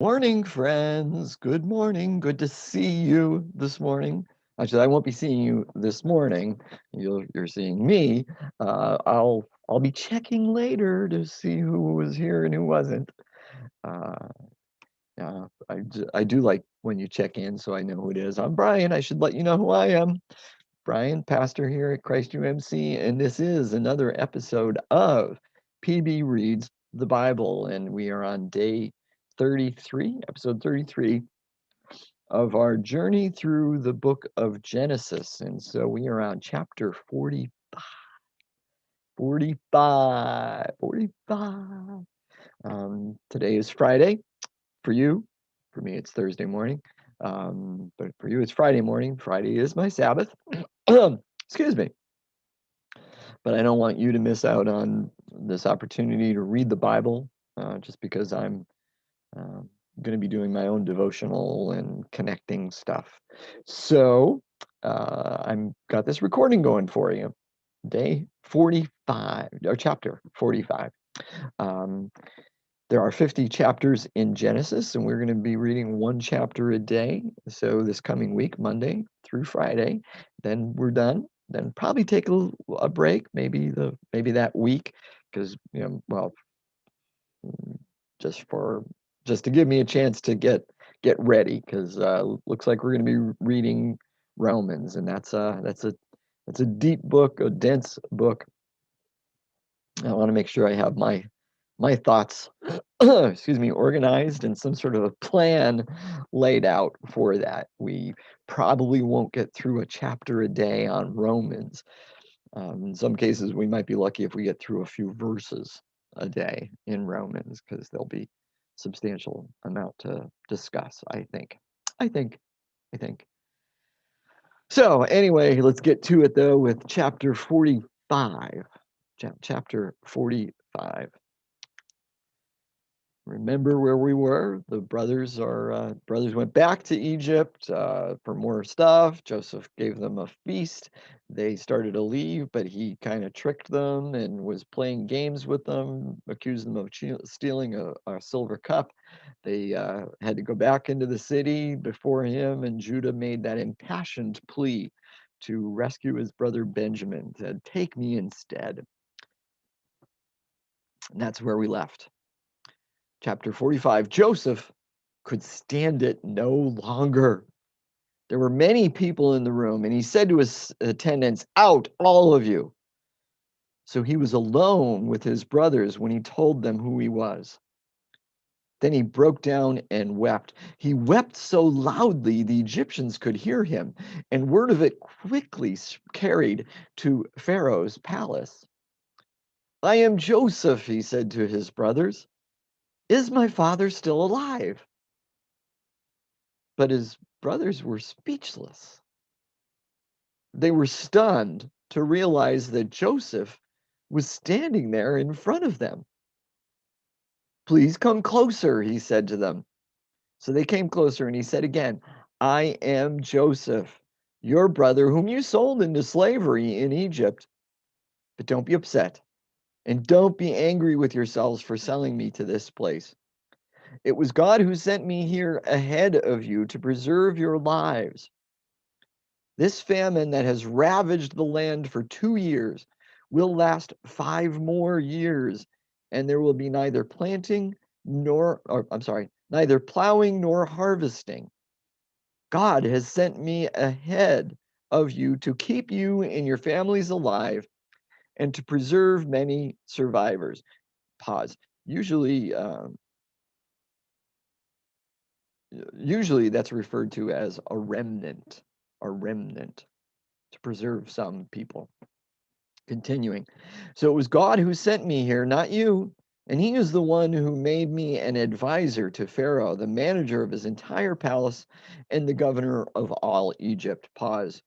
Morning, friends. Good morning. Good to see you this morning. Actually, I won't be seeing you this morning. You're seeing me. I'll be checking later to see who was here and who wasn't. Uh, yeah, I do like when you check in, so I know who it is. I'm Brian. I should let you know who I am. Brian, pastor here at Christ UMC, and this is another episode of PB Reads the Bible, and we are on day 33, episode 33 of our journey through the book of Genesis. And so we are on chapter 45. 45. 45. Today is Friday for you. For me, it's Thursday morning. But for you, it's Friday morning. Friday is my Sabbath. Excuse me. But I don't want you to miss out on this opportunity to read the Bible just because I'm uh, going to be doing my own devotional and connecting stuff. So I'm got this recording going for you. Day 45, or chapter 45. Um, there are 50 chapters in Genesis, and we're going to be reading one chapter a day. So this coming week, Monday through Friday, then we're done. Then probably take a break, maybe that week, because well, just for just to give me a chance to get ready, because looks like we're going to be reading Romans, and that's a deep book, a dense book. I want to make sure I have my thoughts excuse me, organized and some sort of a plan laid out for that. We probably won't get through a chapter a day on Romans. In some cases, we might be lucky if we get through a few verses a day in Romans, because there'll be substantial amount to discuss, I think. I think. I think. So anyway, let's get to it though with chapter 45. Chapter 45. Remember where we were? The brothers went back to Egypt for more stuff. Joseph gave them a feast. They started to leave, but he kind of tricked them and was playing games with them, accused them of stealing a silver cup. They had to go back into the city before him, and Judah made that impassioned plea to rescue his brother Benjamin, said, "Take me instead." And that's where we left. Chapter 45, Joseph could stand it no longer. There were many people in the room, and he said to his attendants, "Out, all of you." So he was alone with his brothers when he told them who he was. Then he broke down and wept. He wept so loudly the Egyptians could hear him, and word of it quickly carried to Pharaoh's palace. "I am Joseph," he said to his brothers. "Is my father still alive?" But his brothers were speechless. They were stunned to realize that Joseph was standing there in front of them. "Please come closer," he said to them. So they came closer, and he said again, "I am Joseph, your brother, whom you sold into slavery in Egypt. But don't be upset, and don't be angry with yourselves for selling me to this place. It was God who sent me here ahead of you to preserve your lives. This famine that has ravaged the land for 2 years will last 5 more years, and there will be neither neither plowing nor harvesting. God has sent me ahead of you to keep you and your families alive and to preserve many survivors." Pause. Usually, usually that's referred to as a remnant, to preserve some people. Continuing. "So it was God who sent me here, not you. And he is the one who made me an advisor to Pharaoh, the manager of his entire palace, and the governor of all Egypt." Pause.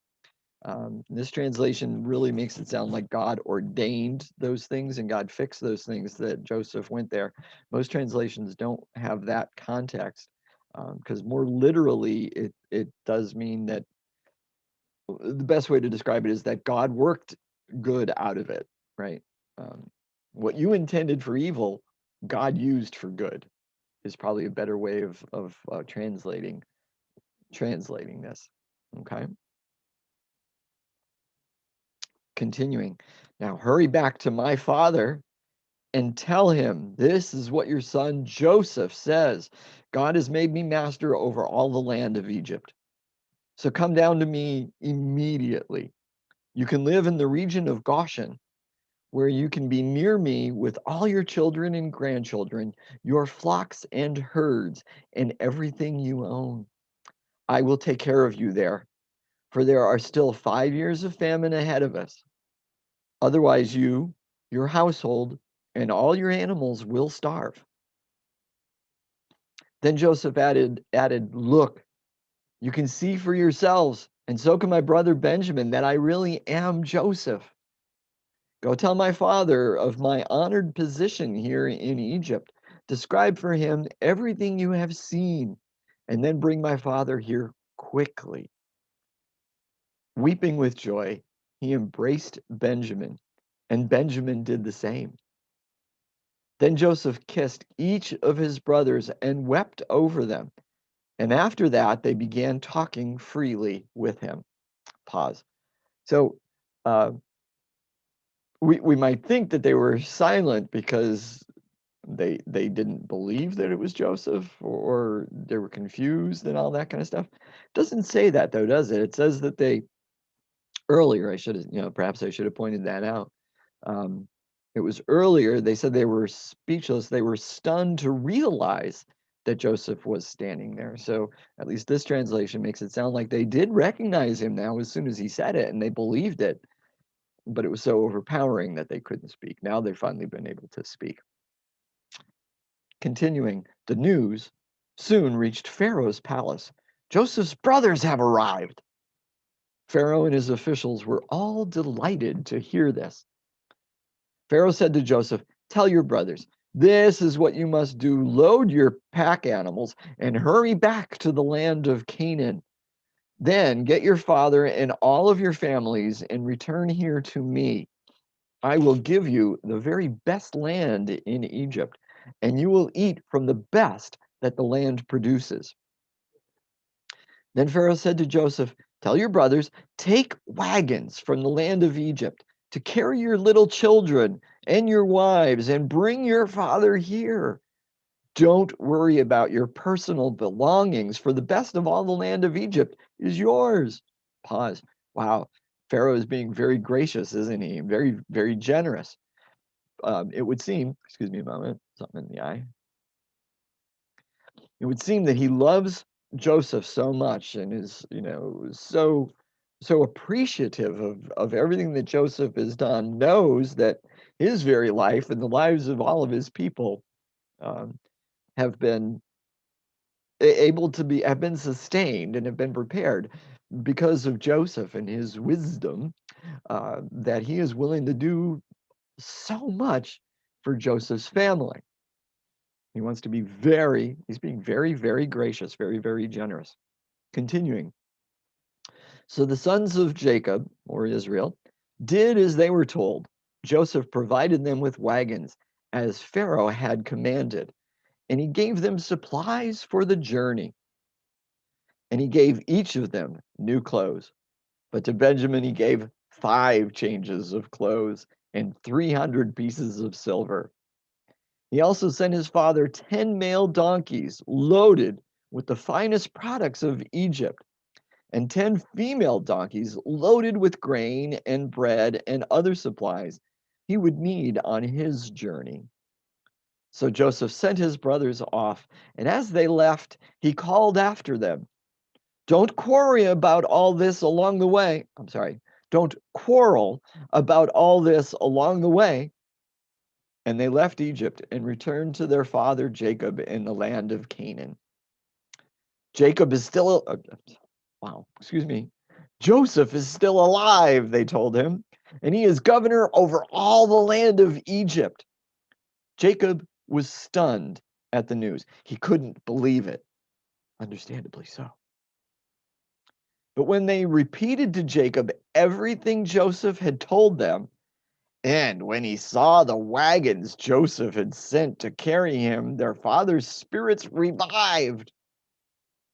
This translation really makes it sound like God ordained those things and God fixed those things that Joseph went there. Most translations don't have that context, because more literally, it does mean that the best way to describe it is that God worked good out of it, right? Um, what you intended for evil, God used for good. is probably a better way of translating this. Okay. Continuing. Now hurry back to my father and tell him, this is what your son Joseph says. God has made me master over all the land of Egypt. So come down to me immediately. You can live in the region of Goshen, where you can be near me with all your children and grandchildren, your flocks and herds, and everything you own. I will take care of you there, for there are still 5 years of famine ahead of us. Otherwise, you, your household, and all your animals will starve. Then Joseph added, look, you can see for yourselves, and so can my brother Benjamin, that I really am Joseph. Go tell my father of my honored position here in Egypt. Describe for him everything you have seen, and then bring my father here quickly. Weeping with joy, he embraced Benjamin, and Benjamin did the same. Then Joseph kissed each of his brothers and wept over them. And after that, they began talking freely with him. Pause. So uh, we might think that they were silent because they didn't believe that it was Joseph, or they were confused and all that kind of stuff. It doesn't say that though, does it? It says that they earlier, I should have, perhaps I should have pointed that out. Um, it was earlier, they said they were speechless. They were stunned to realize that Joseph was standing there. So at least this translation makes it sound like they did recognize him now as soon as he said it, and they believed it, but it was so overpowering that they couldn't speak. Now they've finally been able to speak. Continuing, the news soon reached Pharaoh's palace. Joseph's brothers have arrived. Pharaoh and his officials were all delighted to hear this. Pharaoh said to Joseph, tell your brothers, this is what you must do. Load your pack animals and hurry back to the land of Canaan. Then get your father and all of your families and return here to me. I will give you the very best land in Egypt, and you will eat from the best that the land produces. Then Pharaoh said to Joseph, tell your brothers, take wagons from the land of Egypt to carry your little children and your wives and bring your father here. Don't worry about your personal belongings, for the best of all the land of Egypt is yours. Pause. Wow. Pharaoh is being very gracious, isn't he? Very, very generous. It would seem, excuse me a moment, something in the eye. It would seem that he loves Joseph so much and is, so appreciative of everything that Joseph has done, knows that his very life and the lives of all of his people um, have been have been sustained and have been prepared because of Joseph and his wisdom, that he is willing to do so much for Joseph's family. He wants to be he's being very, very gracious, very, very generous. Continuing. So the sons of Jacob, or Israel, did as they were told. Joseph provided them with wagons, as Pharaoh had commanded, and he gave them supplies for the journey. And he gave each of them new clothes. But to Benjamin he gave 5 changes of clothes and 300 pieces of silver. He also sent his father 10 male donkeys loaded with the finest products of Egypt, and 10 female donkeys loaded with grain and bread and other supplies he would need on his journey. So Joseph sent his brothers off, and as they left, he called after them, don't quarrel about all this along the way. I'm sorry. Don't quarrel about all this along the way. And they left Egypt and returned to their father Jacob in the land of Canaan. Jacob is still, wow, excuse me. Joseph is still alive, they told him, and he is governor over all the land of Egypt. Jacob was stunned at the news. He couldn't believe it, understandably so. But when they repeated to Jacob everything Joseph had told them, And when he saw the wagons Joseph had sent to carry him, their father's spirits revived.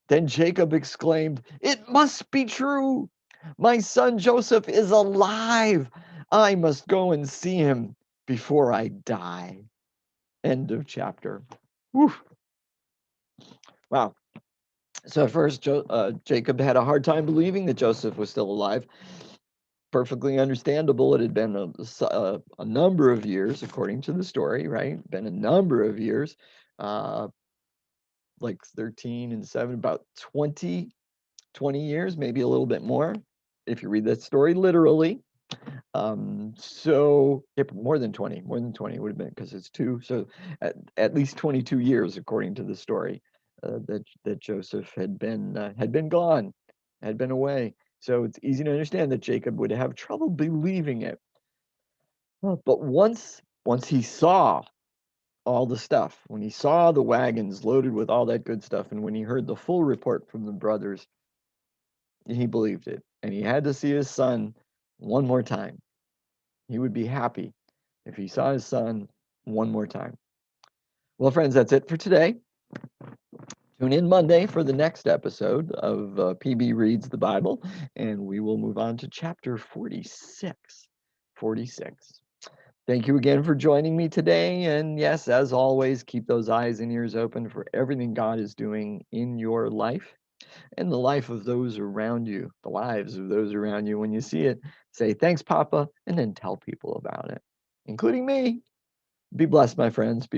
Then Jacob exclaimed, "It must be true. My son Joseph is alive. I must go and see him before I die." End of chapter. Whew. Wow. So at first, Jacob had a hard time believing that Joseph was still alive. Perfectly understandable. It had been a number of years, according to the story, right? Been a number of years, uh, like 13 and 7, about 20 years, maybe a little bit more, if you read that story literally. So more than 20 would have been, because it's 2. So at least 22 years, according to the story, that Joseph had been gone, had been away. So it's easy to understand that Jacob would have trouble believing it. But once he saw all the stuff, when he saw the wagons loaded with all that good stuff, and when he heard the full report from the brothers, he believed it. And he had to see his son one more time. He would be happy if he saw his son one more time. Well, friends, that's it for today. Tune in Monday for the next episode of PB Reads the Bible, and we will move on to chapter 46. 46. Thank you again for joining me today. And yes, as always, keep those eyes and ears open for everything God is doing in your life and the life of those around you, the lives of those around you. When you see it, say, "Thanks, Papa," and then tell people about it, including me. Be blessed, my friends. Be